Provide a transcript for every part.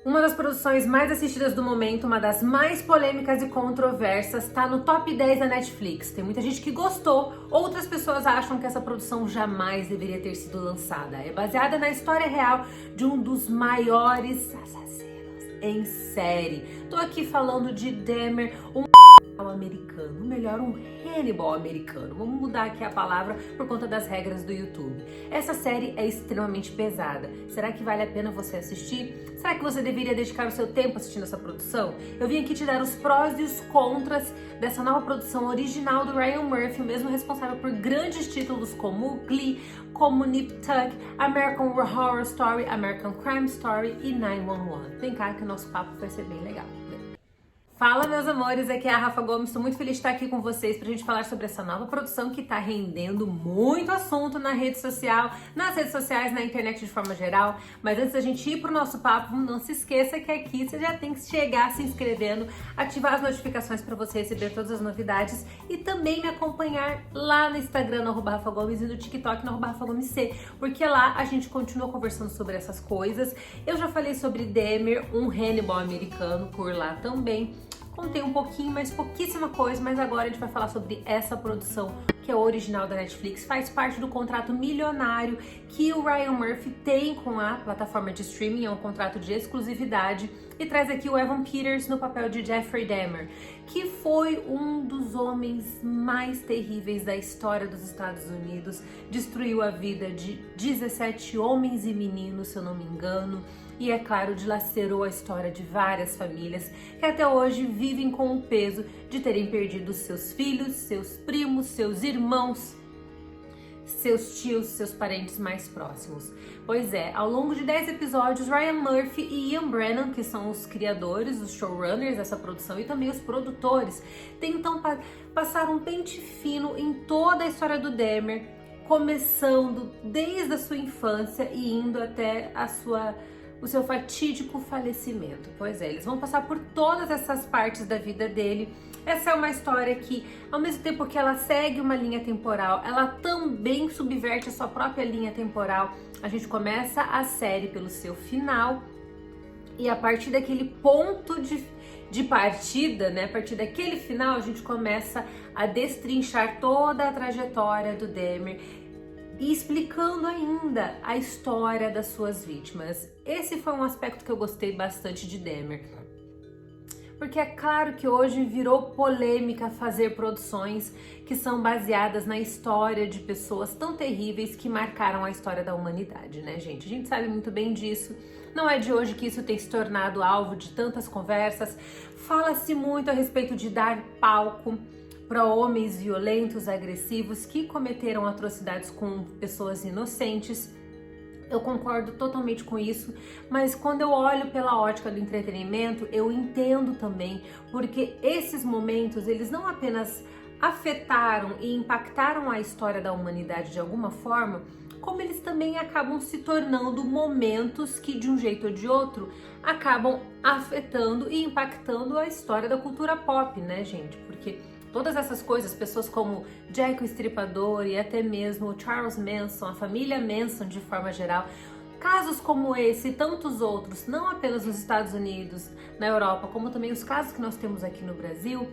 Uma das produções mais assistidas do momento, uma das mais polêmicas e controversas, está no top 10 da Netflix. Tem muita gente que gostou, outras pessoas acham que essa produção jamais deveria ter sido lançada. É baseada na história real de um dos maiores assassinos em série. Tô aqui falando de Dahmer, um americano, melhor, um Hannibal americano. Vamos mudar aqui a palavra por conta das regras do YouTube. Essa série é extremamente pesada. Será que vale a pena você assistir? Será que você deveria dedicar o seu tempo assistindo essa produção? Eu vim aqui te dar os prós e os contras dessa nova produção original do Ryan Murphy, o mesmo responsável por grandes títulos como Glee, como Nip Tuck, American Horror Story, American Crime Story e 911. Vem cá que o nosso papo vai ser bem legal. Fala, meus amores, aqui é a Rafa Gomes, estou muito feliz de estar aqui com vocês pra gente falar sobre essa nova produção que tá rendendo muito assunto na rede social, nas redes sociais, na internet de forma geral. Mas antes da gente ir pro nosso papo, não se esqueça que aqui você já tem que chegar se inscrevendo, ativar as notificações para você receber todas as novidades e também me acompanhar lá no Instagram, no @Rafa Gomes, e no TikTok, no @Rafa Gomes C, porque lá a gente continua conversando sobre essas coisas. Eu já falei sobre Dahmer, um Hannibal americano, por lá também. Contei um pouquinho, mas pouquíssima coisa, mas agora a gente vai falar sobre essa produção que é original da Netflix, faz parte do contrato milionário que o Ryan Murphy tem com a plataforma de streaming, é um contrato de exclusividade, e traz aqui o Evan Peters no papel de Jeffrey Dahmer, que foi um dos homens mais terríveis da história dos Estados Unidos, destruiu a vida de 17 homens e meninos, se eu não me engano, e, é claro, dilacerou a história de várias famílias que até hoje vivem com o peso de terem perdido seus filhos, seus primos, seus irmãos, seus tios, seus parentes mais próximos. Pois é, ao longo de 10 episódios, Ryan Murphy e Ian Brennan, que são os criadores, os showrunners dessa produção e também os produtores, tentam passar um pente fino em toda a história do Dahmer, começando desde a sua infância e indo até o seu fatídico falecimento. Pois é, eles vão passar por todas essas partes da vida dele. Essa é uma história que, ao mesmo tempo que ela segue uma linha temporal, ela também subverte a sua própria linha temporal. A gente começa a série pelo seu final e a partir daquele ponto de partida, né? A partir daquele final, a gente começa a destrinchar toda a trajetória do Dahmer e explicando ainda a história das suas vítimas. Esse foi um aspecto que eu gostei bastante de Dahmer. Porque é claro que hoje virou polêmica fazer produções que são baseadas na história de pessoas tão terríveis que marcaram a história da humanidade, né, gente? A gente sabe muito bem disso. Não é de hoje que isso tem se tornado alvo de tantas conversas. Fala-se muito a respeito de dar palco para homens violentos, agressivos, que cometeram atrocidades com pessoas inocentes. Eu concordo totalmente com isso, mas quando eu olho pela ótica do entretenimento, eu entendo também, porque esses momentos, eles não apenas afetaram e impactaram a história da humanidade de alguma forma, como eles também acabam se tornando momentos que, de um jeito ou de outro, acabam afetando e impactando a história da cultura pop, né, gente? Porque todas essas coisas, pessoas como Jack o Estripador e até mesmo Charles Manson, a família Manson de forma geral, casos como esse e tantos outros, não apenas nos Estados Unidos, na Europa, como também os casos que nós temos aqui no Brasil,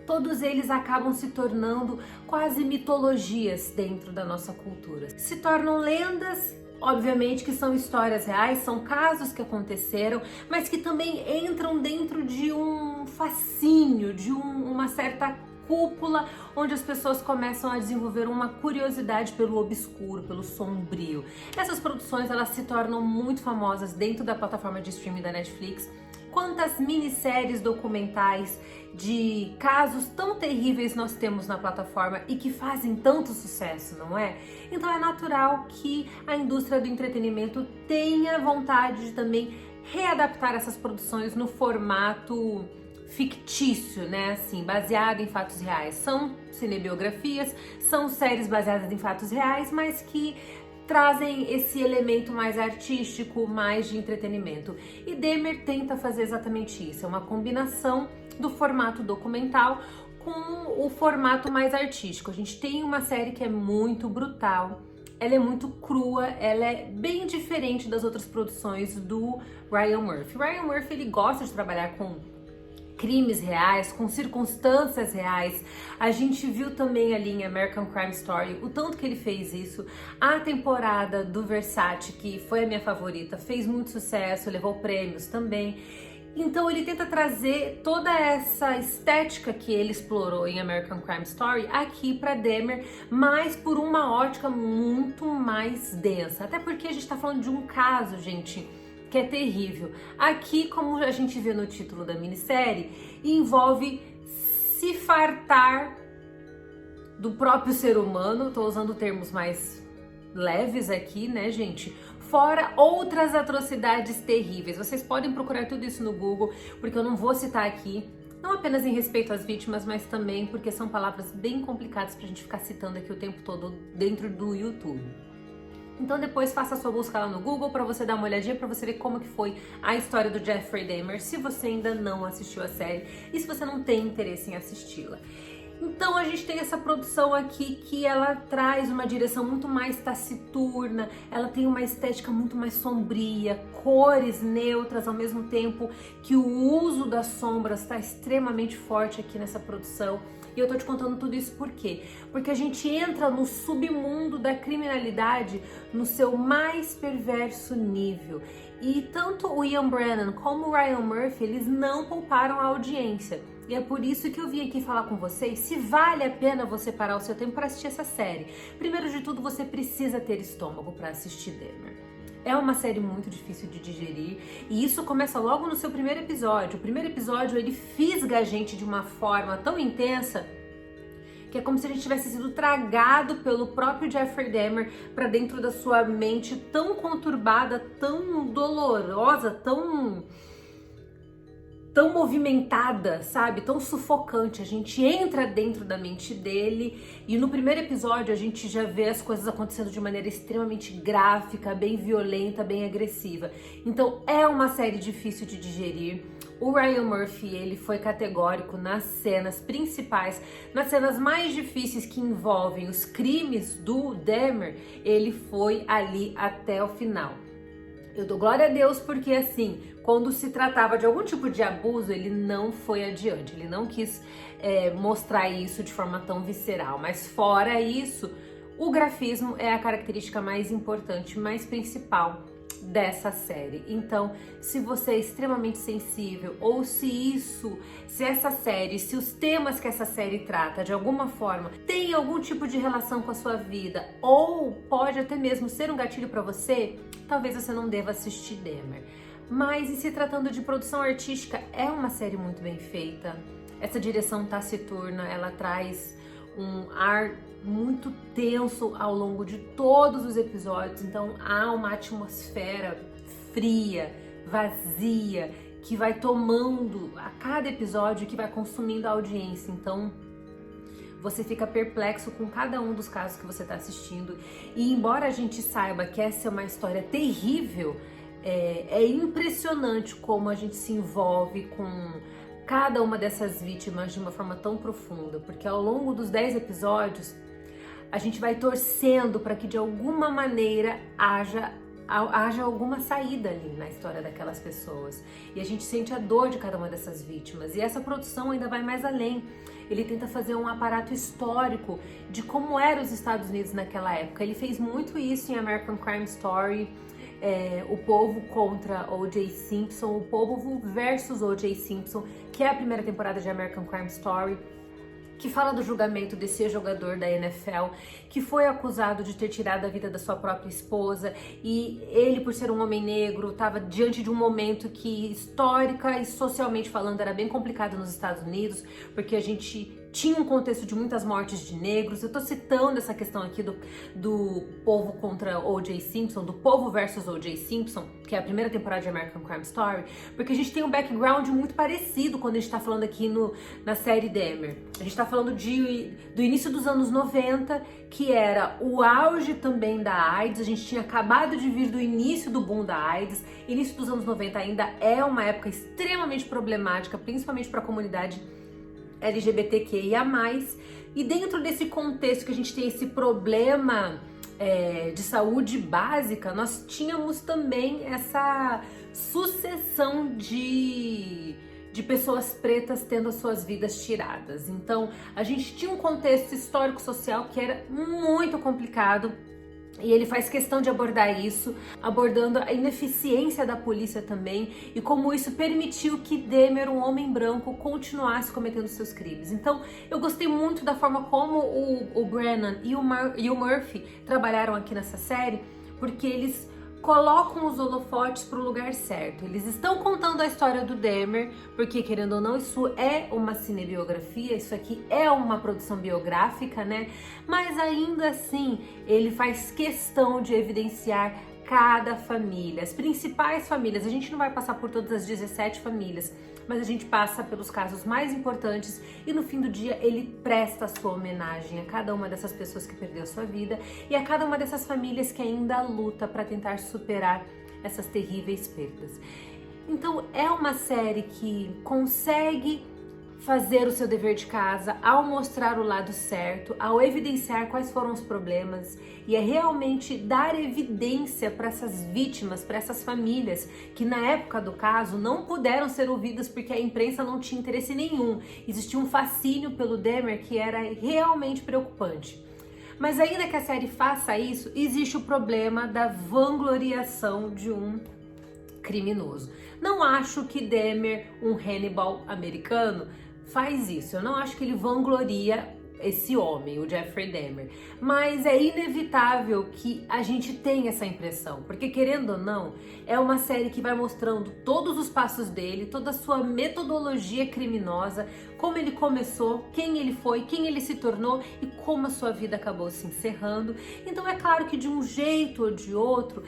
todos eles acabam se tornando quase mitologias dentro da nossa cultura. Se tornam lendas, obviamente que são histórias reais, são casos que aconteceram, mas que também entram dentro de um fascínio, de uma certa cúpula, onde as pessoas começam a desenvolver uma curiosidade pelo obscuro, pelo sombrio. Essas produções, elas se tornam muito famosas dentro da plataforma de streaming da Netflix. Quantas minisséries documentais de casos tão terríveis nós temos na plataforma e que fazem tanto sucesso, não é? Então é natural que a indústria do entretenimento tenha vontade de também readaptar essas produções no formato fictício, né? Assim, baseado em fatos reais. São cinebiografias, são séries baseadas em fatos reais, mas que trazem esse elemento mais artístico, mais de entretenimento. E Dahmer tenta fazer exatamente isso, é uma combinação do formato documental com o formato mais artístico. A gente tem uma série que é muito brutal, ela é muito crua, ela é bem diferente das outras produções do Ryan Murphy. O Ryan Murphy, ele gosta de trabalhar com crimes reais, com circunstâncias reais. A gente viu também ali em American Crime Story o tanto que ele fez isso. A temporada do Versace, que foi a minha favorita, fez muito sucesso, levou prêmios também. Então ele tenta trazer toda essa estética que ele explorou em American Crime Story aqui para Dahmer, mas por uma ótica muito mais densa. Até porque a gente tá falando de um caso, gente, que é terrível. Aqui, como a gente vê no título da minissérie, envolve se fartar do próprio ser humano. Tô usando termos mais leves aqui, né, gente? Fora outras atrocidades terríveis. Vocês podem procurar tudo isso no Google, porque eu não vou citar aqui, não apenas em respeito às vítimas, mas também porque são palavras bem complicadas pra gente ficar citando aqui o tempo todo dentro do YouTube. Então depois faça a sua busca lá no Google para você dar uma olhadinha, para você ver como que foi a história do Jeffrey Dahmer, se você ainda não assistiu a série e se você não tem interesse em assisti-la. Então a gente tem essa produção aqui que ela traz uma direção muito mais taciturna, ela tem uma estética muito mais sombria, cores neutras, ao mesmo tempo que o uso das sombras está extremamente forte aqui nessa produção. E eu tô te contando tudo isso por quê? Porque a gente entra no submundo da criminalidade no seu mais perverso nível. E tanto o Ian Brennan como o Ryan Murphy, eles não pouparam a audiência. E é por isso que eu vim aqui falar com vocês se vale a pena você parar o seu tempo para assistir essa série. Primeiro de tudo, você precisa ter estômago para assistir Dahmer. É uma série muito difícil de digerir e isso começa logo no seu primeiro episódio. O primeiro episódio, ele fisga a gente de uma forma tão intensa que é como se a gente tivesse sido tragado pelo próprio Jeffrey Dahmer para dentro da sua mente tão conturbada, tão dolorosa, tão movimentada, sabe? Tão sufocante. A gente entra dentro da mente dele e no primeiro episódio a gente já vê as coisas acontecendo de maneira extremamente gráfica, bem violenta, bem agressiva. Então é uma série difícil de digerir. O Ryan Murphy, ele foi categórico nas cenas principais, nas cenas mais difíceis que envolvem os crimes do Dahmer, ele foi ali até o final. Eu dou glória a Deus porque, assim, quando se tratava de algum tipo de abuso, ele não foi adiante, ele não quis mostrar isso de forma tão visceral. Mas fora isso, o grafismo é a característica mais importante, mais principal dessa série. Então, se você é extremamente sensível ou se essa série, se os temas que essa série trata de alguma forma tem algum tipo de relação com a sua vida ou pode até mesmo ser um gatilho para você, talvez você não deva assistir Dahmer. Mas em se tratando de produção artística, é uma série muito bem feita. Essa direção taciturna, ela traz um ar muito tenso ao longo de todos os episódios, então há uma atmosfera fria, vazia, que vai tomando a cada episódio, que vai consumindo a audiência. Então você fica perplexo com cada um dos casos que você está assistindo. E embora a gente saiba que essa é uma história terrível, é impressionante como a gente se envolve com cada uma dessas vítimas de uma forma tão profunda, porque ao longo dos 10 episódios a gente vai torcendo para que de alguma maneira haja alguma saída ali na história daquelas pessoas. E a gente sente a dor de cada uma dessas vítimas. E essa produção ainda vai mais além. Ele tenta fazer um aparato histórico de como eram os Estados Unidos naquela época. Ele fez muito isso em American Crime Story, o povo contra O.J. Simpson, o povo versus O.J. Simpson, que é a primeira temporada de American Crime Story, que fala do julgamento desse jogador da NFL, que foi acusado de ter tirado a vida da sua própria esposa, e ele, por ser um homem negro, estava diante de um momento que, histórica e socialmente falando, era bem complicado nos Estados Unidos, porque a gente tinha um contexto de muitas mortes de negros. Eu tô citando essa questão aqui do povo contra O.J. Simpson, do povo versus O.J. Simpson, que é a primeira temporada de American Crime Story, porque a gente tem um background muito parecido quando a gente tá falando aqui na série Dahmer. A gente tá falando do início dos anos 90, que era o auge também da AIDS. A gente tinha acabado de vir do início do boom da AIDS. Início dos anos 90 ainda é uma época extremamente problemática, principalmente para a comunidade LGBTQIA+, e dentro desse contexto que a gente tem esse problema de saúde básica, nós tínhamos também essa sucessão de pessoas pretas tendo as suas vidas tiradas. Então, a gente tinha um contexto histórico-social que era muito complicado, e ele faz questão de abordar isso, abordando a ineficiência da polícia também e como isso permitiu que Dahmer, um homem branco, continuasse cometendo seus crimes. Então, eu gostei muito da forma como o Brennan e o Murphy trabalharam aqui nessa série, porque eles colocam os holofotes para o lugar certo. Eles estão contando a história do Dahmer, porque querendo ou não, isso é uma cinebiografia, isso aqui é uma produção biográfica, né? Mas ainda assim, ele faz questão de evidenciar cada família, as principais famílias. A gente não vai passar por todas as 17 famílias, mas a gente passa pelos casos mais importantes e no fim do dia ele presta a sua homenagem a cada uma dessas pessoas que perdeu a sua vida e a cada uma dessas famílias que ainda luta para tentar superar essas terríveis perdas. Então é uma série que consegue fazer o seu dever de casa ao mostrar o lado certo, ao evidenciar quais foram os problemas e é realmente dar evidência para essas vítimas, para essas famílias que na época do caso não puderam ser ouvidas porque a imprensa não tinha interesse nenhum. Existia um fascínio pelo Dahmer que era realmente preocupante. Mas ainda que a série faça isso, existe o problema da vangloriação de um criminoso. Não acho que Dahmer, um Hannibal americano, faz isso. Eu não acho que ele vangloria esse homem, o Jeffrey Dahmer, mas é inevitável que a gente tenha essa impressão, porque querendo ou não, é uma série que vai mostrando todos os passos dele, toda a sua metodologia criminosa, como ele começou, quem ele foi, quem ele se tornou e como a sua vida acabou se encerrando. Então é claro que de um jeito ou de outro,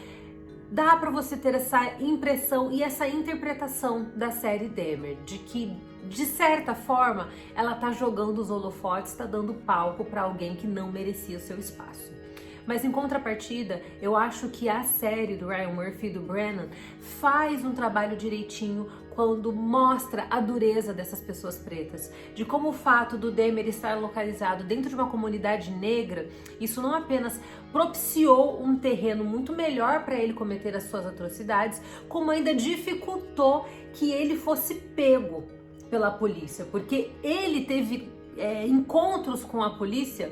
dá para você ter essa impressão e essa interpretação da série Dahmer, de que, de certa forma, ela tá jogando os holofotes, tá dando palco para alguém que não merecia o seu espaço. Mas em contrapartida, eu acho que a série do Ryan Murphy e do Brennan faz um trabalho direitinho quando mostra a dureza dessas pessoas pretas, de como o fato do Dahmer estar localizado dentro de uma comunidade negra, isso não apenas propiciou um terreno muito melhor para ele cometer as suas atrocidades, como ainda dificultou que ele fosse pego pela polícia, porque ele teve encontros com a polícia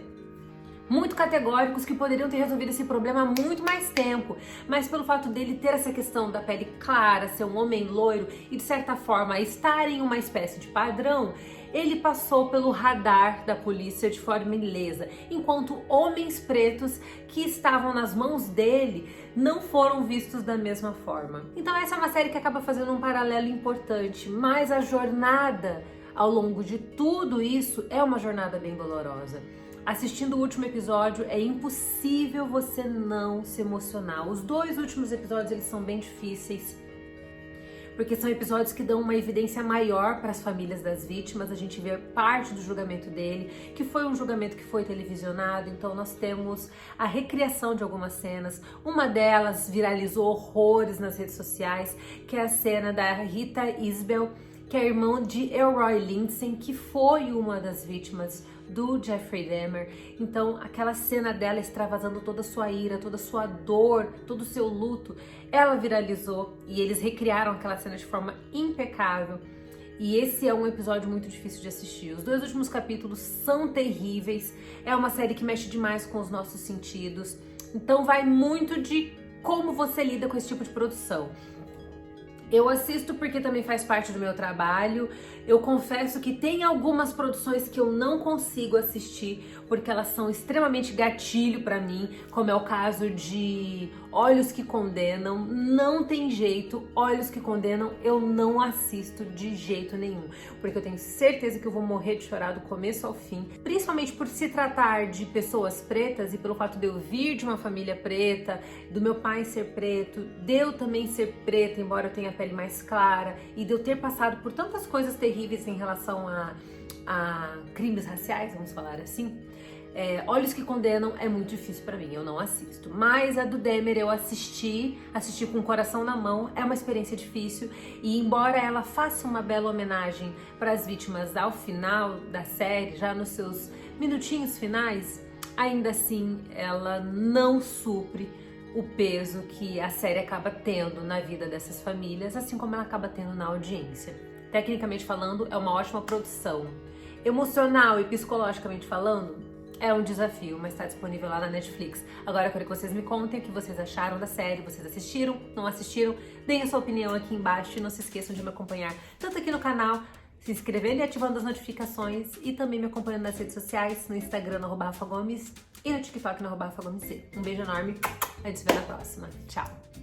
muito categóricos que poderiam ter resolvido esse problema há muito mais tempo, mas pelo fato dele ter essa questão da pele clara, ser um homem loiro e de certa forma estar em uma espécie de padrão, ele passou pelo radar da polícia de forma ilesa, enquanto homens pretos que estavam nas mãos dele não foram vistos da mesma forma. Então essa é uma série que acaba fazendo um paralelo importante, mas a jornada ao longo de tudo isso é uma jornada bem dolorosa. Assistindo o último episódio, é impossível você não se emocionar. Os dois últimos episódios, eles são bem difíceis, porque são episódios que dão uma evidência maior para as famílias das vítimas. A gente vê parte do julgamento dele, que foi um julgamento que foi televisionado, então nós temos a recriação de algumas cenas. Uma delas viralizou horrores nas redes sociais, que é a cena da Rita Isbell, que é irmã de Elroy Lindsay, que foi uma das vítimas do Jeffrey Dahmer. Então aquela cena dela extravasando toda a sua ira, toda a sua dor, todo o seu luto, ela viralizou e eles recriaram aquela cena de forma impecável. E esse é um episódio muito difícil de assistir. Os dois últimos capítulos são terríveis. É uma série que mexe demais com os nossos sentidos. Então vai muito de como você lida com esse tipo de produção. Eu assisto porque também faz parte do meu trabalho. Eu confesso que tem algumas produções que eu não consigo assistir porque elas são extremamente gatilho pra mim, como é o caso de Olhos que Condenam. Não tem jeito, Olhos que Condenam eu não assisto de jeito nenhum, porque eu tenho certeza que eu vou morrer de chorar do começo ao fim, principalmente por se tratar de pessoas pretas e pelo fato de eu vir de uma família preta, do meu pai ser preto, de eu também ser preta, embora eu tenha a pele mais clara, e de eu ter passado por tantas coisas terríveis em relação a crimes raciais, vamos falar assim. Olhos que Condenam é muito difícil pra mim, eu não assisto. Mas a do Dahmer eu assisti com o coração na mão, é uma experiência difícil. E embora ela faça uma bela homenagem para as vítimas ao final da série, já nos seus minutinhos finais, ainda assim ela não supre o peso que a série acaba tendo na vida dessas famílias, assim como ela acaba tendo na audiência. Tecnicamente falando, é uma ótima produção. Emocional e psicologicamente falando, é um desafio, mas está disponível lá na Netflix. Agora eu quero que vocês me contem o que vocês acharam da série. Vocês assistiram? Não assistiram? Deem a sua opinião aqui embaixo e não se esqueçam de me acompanhar tanto aqui no canal, se inscrevendo e ativando as notificações, e também me acompanhando nas redes sociais, no Instagram, no @RafaGomes, e no TikTok, no @RafaGomes. Um beijo enorme, a gente se vê na próxima. Tchau!